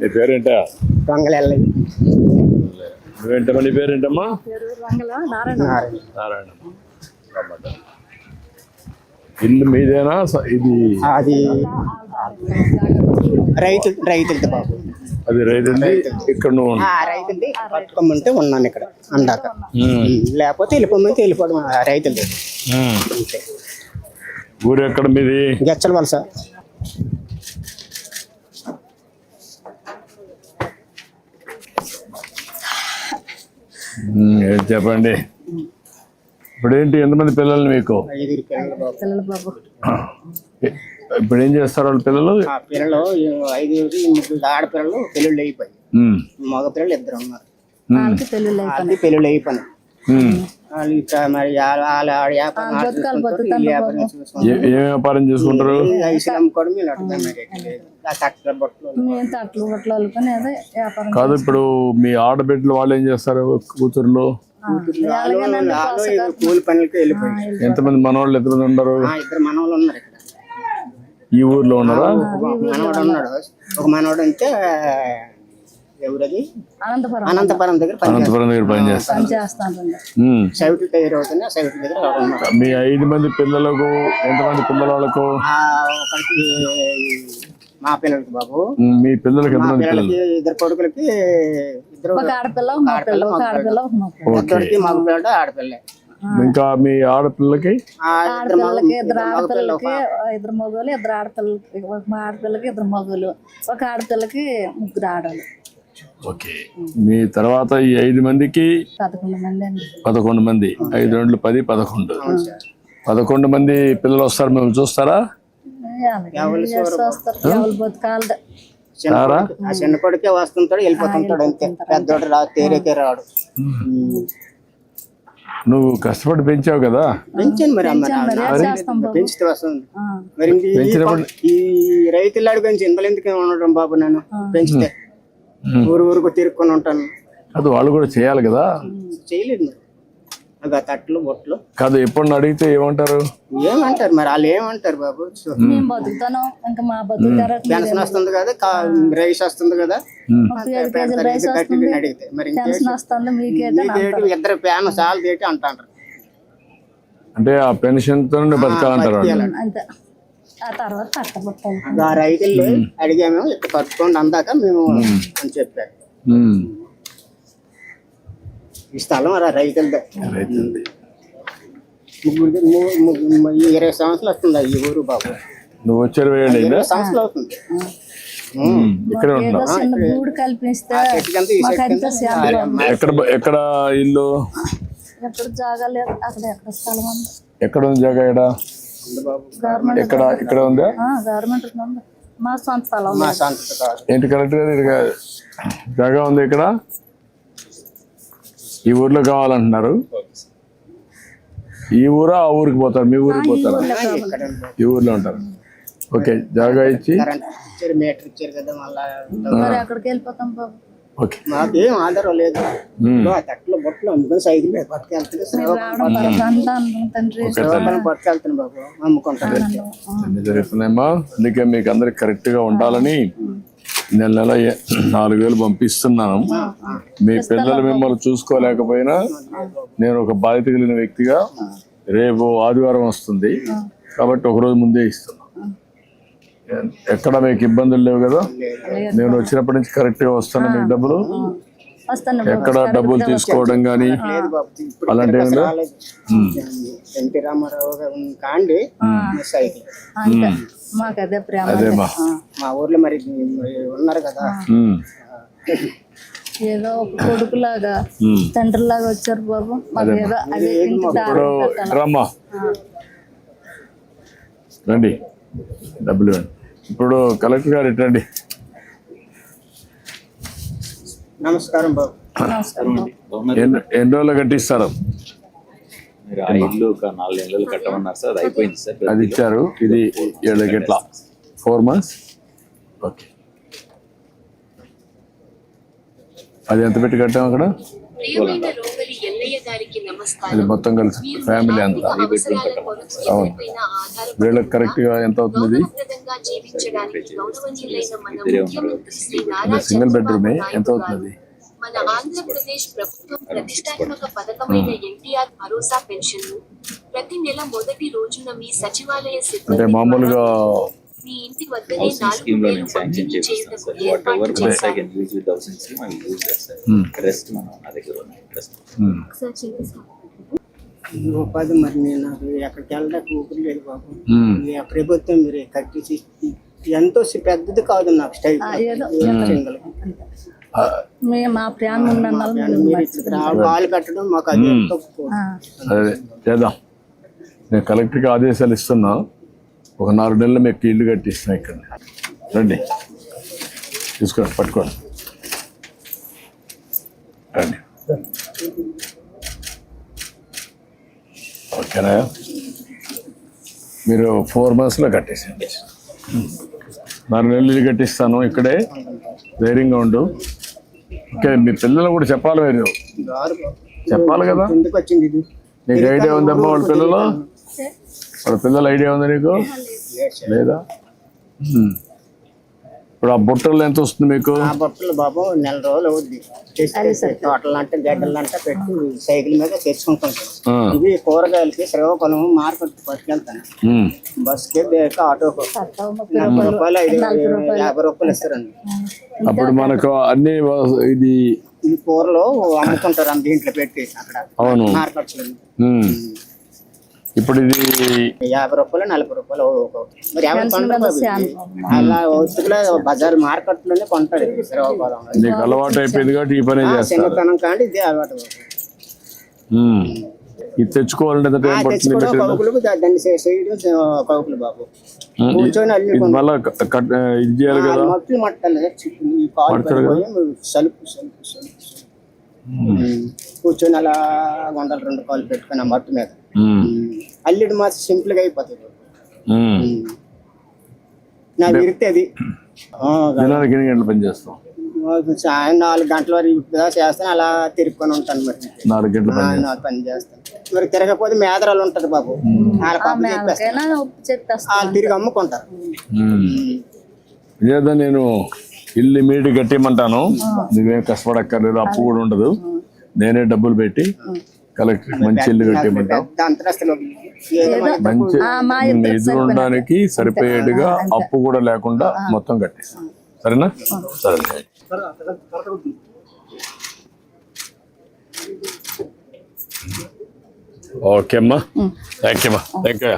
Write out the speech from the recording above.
నీ పేరేంటా? నువ్వేంటమ్మా? నీ పేరేంటమ్మా? నారాయణ. ఇల్లు మీదేనా? ఇది అది రైతులది బాబు. అది రైతుంది. ఇక్కడ నువ్వు రైతులది పట్టుకోమంటే ఉన్నాను ఇక్కడ అందాక. లేకపోతే వెళ్ళిపోమంటే వెళ్ళిపోవడం రైతులది. ఊరు ఎక్కడ మీది? గెచ్చల వలస. చెప్పండి. ఇప్పుడు ఏంటి, ఎంతమంది పిల్లలు మీకు? 5 పిల్లలు బాబు. ఇప్పుడు ఏం చేస్తారు వాళ్ళు పిల్లలు? పిల్లలు 5 ఆడపిల్లలు పెళ్ళిళ్ళు అయిపోయి, మగ పిల్లలు 2 ఉన్నారు. పెళ్ళిళ్ళు అయిపోయి ఏం వ్యాపారం చేసుకుంటారు? కాదు, ఇప్పుడు మీ ఆడబిడ్డలు వాళ్ళు ఏం చేస్తారు? కూతుర్లు కూలి పనులకి వెళ్ళిపోయి. ఎంతమంది మనవాళ్ళు? ఎంతమంది ఉన్నారు? 2 మనవాళ్ళు ఉన్నారు ఇక్కడ. ఈ ఊర్లో ఉన్నారా? మనవాడు ఉన్నాడు. ఒక మనవాడు అంటే ఎవరది అనంతపురం దగ్గర పని చేస్తాను. సైట్లు తయారు అవుతున్నాయి. సైట్ల దగ్గర మీ 5 మంది పిల్లలకు ఎంతమంది పిల్లల వాళ్ళకు? ఒకరికి మా పిల్లలకి బాబు. మీ పిల్లలకి ఎంతమంది? 2 కొడుకులకి 2 ఆడపిల్ల, మగ పిల్లడు ఆడపిల్ల. ఇంకా మీ ఆడపిల్లకి? 2 ఆడపిల్లలకి 2 మగోళ్ళు, 2 ఆడపిల్లలకి. ఒక ఆడపిల్లకి 2 మగోళ్ళు, ఒక ఆడపిల్లకి 3 ఆడవాళ్ళు. ఓకే. మీ తర్వాత ఈ 5 మందికి 11 మంది అండి. 11 మంది. 5 2 10 11 మంది పిల్లలు వస్తారు. మేము చూస్తారా? చిన్న కొడుకే వస్తుంటాడు, వెళ్ళిపోతుంటాడు అంతే. పెద్దోడు తేరేకే రాడు. నువ్వు కష్టపడి పెంచావు కదా? పెంచాను మరి. పెంచితే వస్తుంది మరి. ఈ రైతులాడు పెంచి ఇంతలో ఎందుకు ఉండటం బాబు? నేను పెంచితే ఊరుకు తిరుక్కొని ఉంటాను. అది వాళ్ళు కూడా చేయాలి కదా? చేయలేదు మరి. తట్లు బొట్లు కాదు. ఎప్పుడు అడిగితే ఏమంటారు? ఏమంటారు మరి వాళ్ళు? ఏమంటారు బాబు? పెన్షన్ వస్తుంది కదా, రైస్ వస్తుంది కదా, అడిగితే మరి 2 ఫేమస్ వాళ్ళు తేటి అంటారు. అంటే ఆ పెన్షన్ తో బతకాలంటారు. ఆ రైతులు అడిగాము, ఇక్కడ పట్టుకోండి అందాక మేము అని చెప్పారు. ఈ స్థలం రైతులదే. 20 సంవత్సరాలు వస్తుంది ఈ ఊరు బాబు. నువ్వు వచ్చారు? 20 సంవత్సరాలు అవుతుంది. ఇక్కడ ఎక్కడ ఇల్లు? ఎక్కడ ఉంది జాగా? ఇక్కడ ఉందా? ఏంటి కరెక్ట్ గా జాగా ఉంది ఇక్కడ? ఈ ఊర్లో కావాలంటున్నారు. ఈ ఊరా ఆ ఊరికి పోతారు? మీ ఊరికి పోతారా? ఈ ఊర్లో ఉంటారు. ఓకే. జాగా ఇచ్చి మీటర్ ఇచ్చారు కదా, అక్కడికి వెళ్ళిపోతాం బాబు. ఓకే. మాకేం ఆధారం లేదు. తట్లో బొట్లు అందుకని సైకిల్ పట్టుకెళ్తాను బాబు. అమ్ముకుంటాను. జరుగుతున్నాయమ్మా. అందుకే మీకు అందరికి కరెక్ట్ గా ఉండాలని నెల 4,000 పంపిస్తున్నాను. మీ పిల్లలు మిమ్మల్ని చూసుకోలేకపోయినా నేను ఒక బాధ్యత కలిగిన వ్యక్తిగా రేపు ఆదివారం వస్తుంది కాబట్టి ఒకరోజు ముందే ఇస్తున్నాను. ఎక్కడ మీకు ఇబ్బందులు లేవు కదా? నేను వచ్చినప్పటి నుంచి కరెక్ట్ గా వస్తాను. మీకు డబ్బులు ఎక్కడ డబ్బులు తీసుకోవడం కానీ అలాంటి ఎన్టీ రామారావు కాండి అదేమా. మా ఊర్లో మరి ఉన్నారు కదా, ఏదో ఒక కొడుకులాగా తండ్రి లాగా వచ్చారు బాబు. ఇప్పుడు రమ్మా రండి, డబ్బులు ఇవ్వండి. ఇప్పుడు కలెక్టర్ గారు ఇట్టండి. నమస్కారం బాబు. ఎన్ని రోజులు కట్టిస్తారు? ఇల్లు 4 నెలలు కట్టమన్నారు సార్, అయిపోయింది సార్. అది ఇచ్చారు. ఇది 4 months. ఓకే. అది ఎంత పెట్టి కట్టాము అక్కడ? గారికి ఇది నమస్కారం. మొత్తం కలిసి మీరు ఫ్యామిలీ ఆర్థిక అంతా అవసరాల కొరకు ఎవరిపైనా ఆధారపడకుండా వీళ్ళకి కరెక్ట్ గా ఎంత అవుతుంది? గౌరవప్రదంగా జీవించడానికి గౌరవనీయులైన మన ముఖ్యమంత్రి శ్రీ నారా సింగిల్ చంద్రబాబు బెడ్రూమే ఎంత నాయుడు గారు అవుతుంది? మన ఆంధ్రప్రదేశ్ ప్రభుత్వం ప్రతిష్టాత్మక పథకమైన ఎన్టీఆర్ భరోసా పెన్షన్ ప్రతి నెల మొదటి రోజున మీ సచివాలయ అంటే సిబ్బంది మామూలుగా ద్వారా మీ ఇంటి వద్దనే హౌసింగ్ స్కీమ్ లో 4,000 నేను శాంక్షన్ పంపిణీ చేపిస్తాను చేయుటకు సార్. వాట్ ఎవర్ ఏర్పాటు వన్స్ ఐ చేశారు. Can use with housing scheme I use that sir. Rest మనం నా దగ్గర ఉన్నాయి రెస్ట్. ఉపాధి మరి నేను నాకు ఎక్కడికి వెళ్ళడానికి ఊపిరి లేదు బాబు. ఈ ప్రభుత్వం మీరు కట్టించి ఎంతో పెద్దది కాదు నాకు స్టైల్ ఏదో సింగల్. మేము మా ప్రేమ ఉన్న మీరు ఇక్కడ కాలు పెట్టడం మాకు అది ఎంతో అదే చేద్దాం. నేను కలెక్టర్కి ఆదేశాలు ఇస్తున్నా. ఒక 4 నెలలు మీకు ఇల్లు కట్టిస్తున్నా ఇక్కడ. రండి తీసుకోండి, పట్టుకోండి, రండి. ఓకేనా? మీరు 4 monthsలో కట్టేసేయండి. 4 నెలలు ఇల్లు కట్టిస్తాను ఇక్కడే. ధైర్యంగా ఉండు. ఓకే, మీ పిల్లలు కూడా చెప్పాలి. మీరు చెప్పాలి కదా. ఎందుకు వచ్చింది ఇది? నీకు ఐడియా ఉందమ్మా వాళ్ళ పిల్లలు? వాళ్ళ పిల్లల ఐడియా ఉంది నీకు లేదా? ఇప్పుడు ఆ బుట్టలు ఎంత వస్తుంది మీకు? ఆ బట్టలు బాబు నెల రోజులు అవుద్ది. తోటలు అంటే గడ్డలు అంటే పెట్టి సైకిల్ మీద తెచ్చుకుంటుంటాం. ఇవి కూరగాయలకి శ్రీకాకుళం మార్కెట్ పట్టుకెళ్తాను. బస్కి ఆటోకు 40 రూపాయలు 50 రూపాయలు ఇస్తారండి. అప్పుడు మనకు అన్ని ఇది ఈ కూరలు అమ్ముకుంటారు అంత దీంట్లో పెట్టి అక్కడ అవును మార్కెట్స్ లో. ఇప్పుడు ఇది 50 రూపాయలు 40 రూపాయలు మరి ఎవరు కొంటారు? అలా వస్తువులే బజార్ మార్కెట్ లోనే కొంటారు ఇది శ్రీకాకుళం. నీకు అలవాటు అయిపోయింది కాబట్టి ఈ పనే చేస్తారు. చిన్నతనం కానీ ఇదే అలవాటు. ఇది తెచ్చుకోవాలంటే ఎంత టైం పడుతుంది? తెచ్చుకోవడం కౌకులు దాన్ని చేయడం కౌకులు బాబు. కూర్చొని అల్లి ఇది మళ్ళా ఇది చేయాలి కదా. మట్టి మట్టాలి ఈ కాలు పడిపోయి సలుపు సలుపు సలుపు కూర్చొని అలా 102 కాలు పెట్టుకుని ఆ మట్టి మీద అల్లిడి మాత్రం సింపుల్ గా అయిపోతుంది. నా విరితే అది దినానికి ఎన్ని గంటలు పని చేస్తాం? సాయం 4 గంటల వరకు చేస్తాను. అలా తిరుక్కొని ఉంటాను. మరి 4 గంటలు పని నాకు పని చేస్తాను. మరి తిరగకపోతే మేదరాలు ఉంటది బాబు. వాళ్ళ పప్పు చెప్పేస్తాను. వాళ్ళు తిరిగి అమ్ముకుంటారు. ఇదేదా నేను ఇల్లు ఇమీడియట్ కట్టేయమంటాను. నువ్వేం కష్టపడక్కర్లేదు. అప్పు కూడా ఉండదు. నేనే డబ్బులు పెట్టి కలెక్టర్ మంచి ఇల్లు కట్టేయమంటాం. అంతరస్తులు మంచి ఎదురు ఉండడానికి సరిపోయేట్టుగా అప్పు కూడా లేకుండా మొత్తం కట్టేస్తాం. సరేనా? సరే. ఓకే అమ్మా. థ్యాంక్ యూ అమ్మా. Thank you.